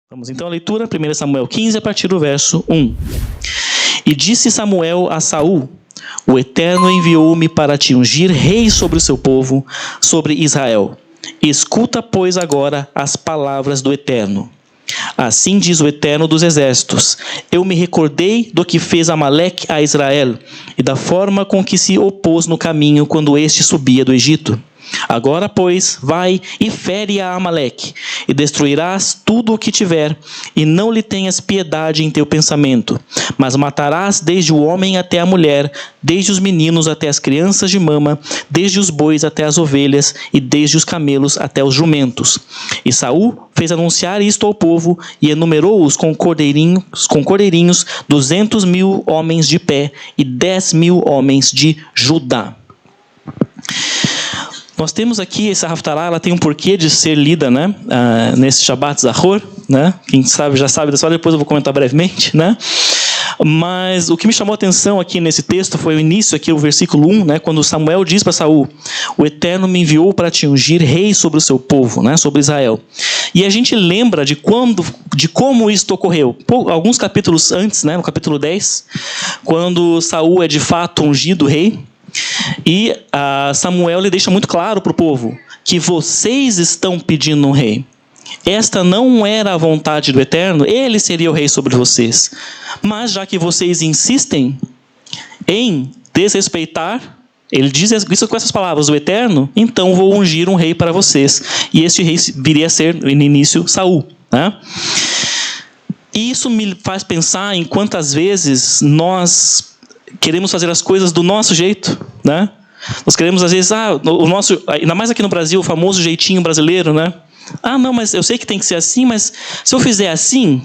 Vamos então à leitura, 1 Samuel 15, a partir do verso 1. E disse Samuel a Saul: o Eterno enviou-me para te ungir rei sobre o seu povo, sobre Israel. Escuta, pois, agora as palavras do Eterno. Assim diz o Eterno dos Exércitos: eu me recordei do que fez Amaleque a Israel e da forma com que se opôs no caminho quando este subia do Egito. Agora, pois, vai e fere a Amaleque, e destruirás tudo o que tiver, e não lhe tenhas piedade em teu pensamento, mas matarás desde o homem até a mulher, desde os meninos até as crianças de mama, desde os bois até as ovelhas, e desde os camelos até os jumentos. E Saul fez anunciar isto ao povo, e enumerou-os com cordeirinhos 200.000 homens de pé, e 10.000 homens de Judá. Nós temos aqui essa Haftarah, ela tem um porquê de ser lida, né? Nesse Shabbat Zahor, né? Quem sabe já sabe dessa hora, depois eu vou comentar brevemente, né? Mas o que me chamou a atenção aqui nesse texto foi o início aqui, o versículo 1, né? Quando Samuel diz para Saul: o Eterno me enviou para te ungir rei sobre o seu povo, né? Sobre Israel. E a gente lembra de como isso ocorreu. Alguns capítulos antes, né? No capítulo 10, quando Saul é de fato ungido rei. E Samuel lhe deixa muito claro para o povo que vocês estão pedindo um rei. Esta não era a vontade do Eterno, ele seria o rei sobre vocês. Mas já que vocês insistem em desrespeitar, ele diz isso com essas palavras, o Eterno, então vou ungir um rei para vocês. E este rei viria a ser, no início, Saul, né? E isso me faz pensar em quantas vezes nós queremos fazer as coisas do nosso jeito, né? Nós queremos, às vezes, o nosso, ainda mais aqui no Brasil, o famoso jeitinho brasileiro, né? Não, mas eu sei que tem que ser assim, mas se eu fizer assim,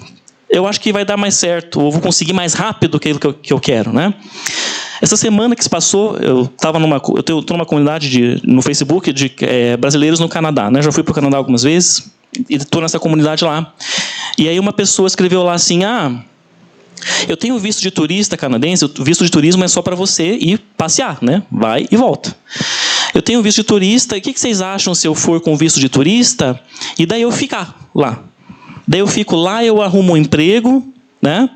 eu acho que vai dar mais certo, ou vou conseguir mais rápido aquilo que eu quero, né? Essa semana que se passou, eu estou numa comunidade no Facebook de brasileiros no Canadá, né? Já fui para o Canadá algumas vezes e estou nessa comunidade lá. E aí uma pessoa escreveu lá assim: eu tenho visto de turista canadense, o visto de turismo é só para você ir passear, né? Vai e volta. Eu tenho visto de turista, e o que vocês acham se eu for com visto de turista e daí eu ficar lá? Daí eu fico lá, eu arrumo um emprego, né?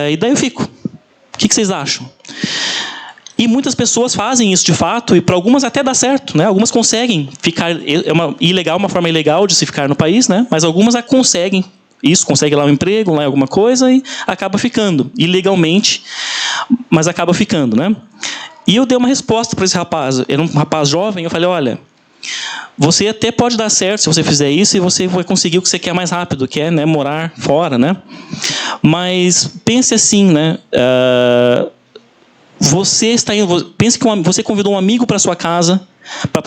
E daí eu fico. O que vocês acham? E muitas pessoas fazem isso de fato, e para algumas até dá certo, né? Algumas conseguem ficar, uma forma ilegal de se ficar no país, né? Mas algumas conseguem. Isso, consegue lá um emprego, lá alguma coisa e acaba ficando, ilegalmente, mas acaba ficando, né? E eu dei uma resposta para esse rapaz, era um rapaz jovem, eu falei: olha, você até pode dar certo se você fizer isso e você vai conseguir o que você quer mais rápido, que é, né, morar fora, né? Mas pense assim, né? Pense que você convidou um amigo para sua casa, para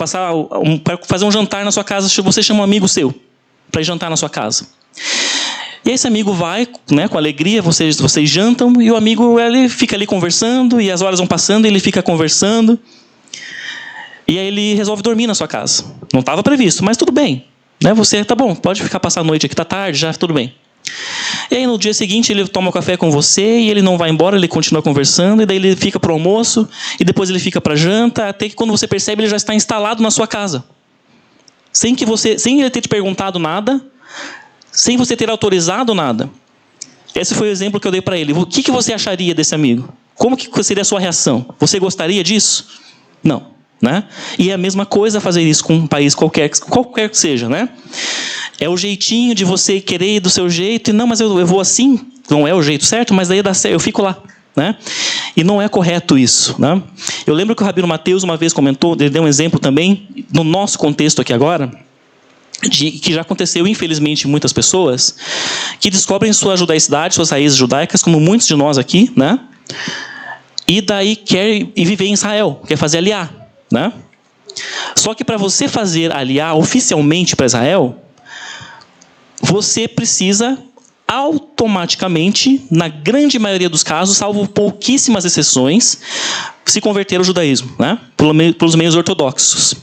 fazer um jantar na sua casa, você chama um amigo seu para ir jantar na sua casa. E esse amigo vai, né, com alegria, vocês jantam, e o amigo ele fica ali conversando, e as horas vão passando, e ele fica conversando, e aí ele resolve dormir na sua casa. Não estava previsto, mas tudo bem, né? Você, tá bom, pode ficar passar a noite aqui, tá tarde, já tudo bem. E aí no dia seguinte ele toma café com você, e ele não vai embora, ele continua conversando, e daí ele fica para o almoço, e depois ele fica para janta, até que quando você percebe ele já está instalado na sua casa. Sem ele ter te perguntado nada, sem você ter autorizado nada. Esse foi o exemplo que eu dei para ele. O que você acharia desse amigo? Como que seria a sua reação? Você gostaria disso? Não, né? E é a mesma coisa fazer isso com um país qualquer que seja, né? É o jeitinho de você querer ir do seu jeito, e não, mas eu vou assim, não é o jeito certo, mas daí dá certo, eu fico lá, né? E não é correto isso, né? Eu lembro que o Rabino Mateus uma vez comentou, ele deu um exemplo também, no nosso contexto aqui agora, que já aconteceu, infelizmente, em muitas pessoas, que descobrem sua judaicidade, suas raízes judaicas, como muitos de nós aqui, né? E daí quer ir viver em Israel, quer fazer aliá, né? Só que para você fazer aliá oficialmente para Israel, você precisa automaticamente, na grande maioria dos casos, salvo pouquíssimas exceções, se converter ao judaísmo, né? Pelos meios ortodoxos.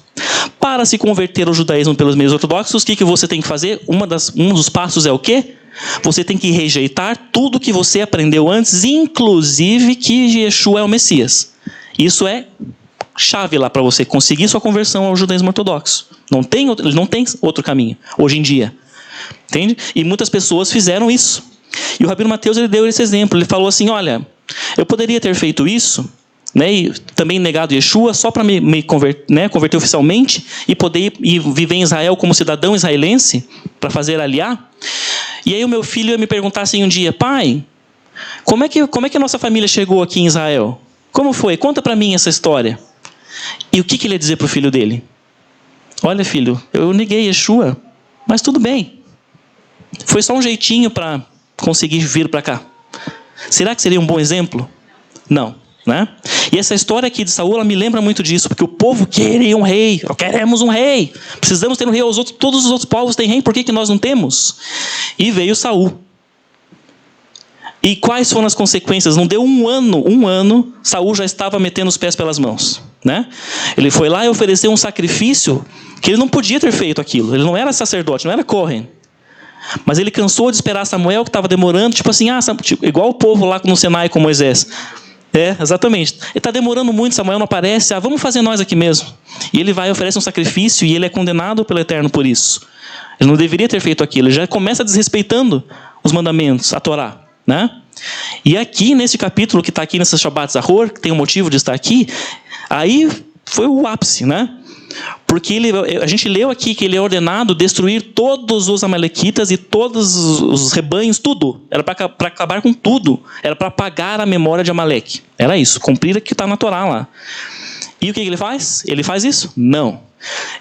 Para se converter ao judaísmo pelos meios ortodoxos, o que você tem que fazer? Um dos passos é o quê? você tem que rejeitar tudo que você aprendeu antes, inclusive que Yeshua é o Messias. Isso é chave lá para você conseguir sua conversão ao judaísmo ortodoxo. Não tem outro caminho, hoje em dia. Entende? E muitas pessoas fizeram isso. E o Rabino Mateus, ele deu esse exemplo. Ele falou assim, olha, eu poderia ter feito isso, né, e também negado Yeshua só para me converter oficialmente e poder ir viver em Israel como cidadão israelense para fazer aliá. E aí o meu filho ia me perguntar assim um dia, pai, como é que a nossa família chegou aqui em Israel? Como foi? Conta para mim essa história. E o que ele ia dizer para o filho dele? Olha, filho, eu neguei Yeshua, mas tudo bem. Foi só um jeitinho para conseguir vir para cá. Será que seria um bom exemplo? Não, né? E essa história aqui de Saul, ela me lembra muito disso, porque o povo queria um rei. Queremos um rei. Precisamos ter um rei. Todos os outros povos têm rei, por que nós não temos? E veio Saul. E quais foram as consequências? Não deu um ano, Saul já estava metendo os pés pelas mãos, né? Ele foi lá e ofereceu um sacrifício que ele não podia ter feito aquilo. Ele não era sacerdote, não era Cohen. Mas ele cansou de esperar Samuel, que estava demorando, tipo assim, igual o povo lá no Sinai com Moisés. Exatamente. Ele está demorando muito, Samuel não aparece, vamos fazer nós aqui mesmo. E ele vai e oferece um sacrifício e ele é condenado pelo Eterno por isso. Ele não deveria ter feito aquilo, ele já começa desrespeitando os mandamentos, a Torá, né? E aqui, nesse capítulo que está aqui nessa Shabbat Zahor, que tem um motivo de estar aqui, aí foi o ápice, né? Porque a gente leu aqui que ele é ordenado destruir todos os amalequitas e todos os rebanhos, tudo. Era para acabar com tudo. Era para apagar a memória de Amaleque. Era isso, cumprir o que está na Torá lá. E o que ele faz? Ele faz isso? Não.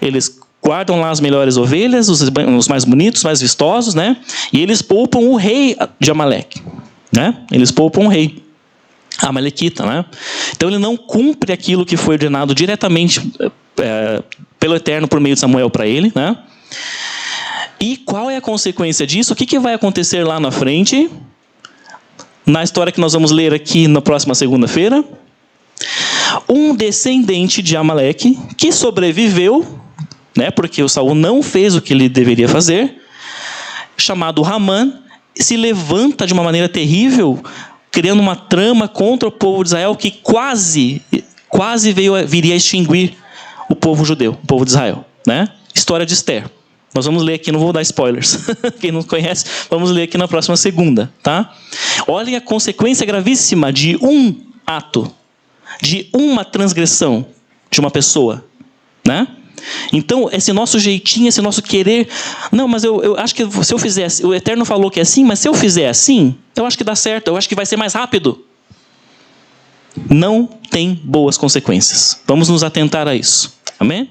Eles guardam lá as melhores ovelhas, os mais bonitos, mais vistosos, né? E eles poupam o rei de Amaleque, né? Eles poupam o rei amalequita, né? Então ele não cumpre aquilo que foi ordenado diretamente pelo Eterno por meio de Samuel para ele, né? E qual é a consequência disso? O que vai acontecer lá na frente? Na história que nós vamos ler aqui na próxima segunda-feira. Um descendente de Amaleque que sobreviveu, né? Porque o Saul não fez o que ele deveria fazer, chamado Ramã, se levanta de uma maneira terrível, criando uma trama contra o povo de Israel que quase viria a extinguir o povo judeu, o povo de Israel, né? História de Esther. Nós vamos ler aqui, não vou dar spoilers. Quem não conhece, vamos ler aqui na próxima segunda, tá? Olhem a consequência gravíssima de um ato, de uma transgressão de uma pessoa, né? Então, esse nosso jeitinho, esse nosso querer... Não, mas eu acho que se eu fizer... O Eterno falou que é assim, mas se eu fizer assim, eu acho que dá certo, eu acho que vai ser mais rápido. Não tem boas consequências. Vamos nos atentar a isso. Amém?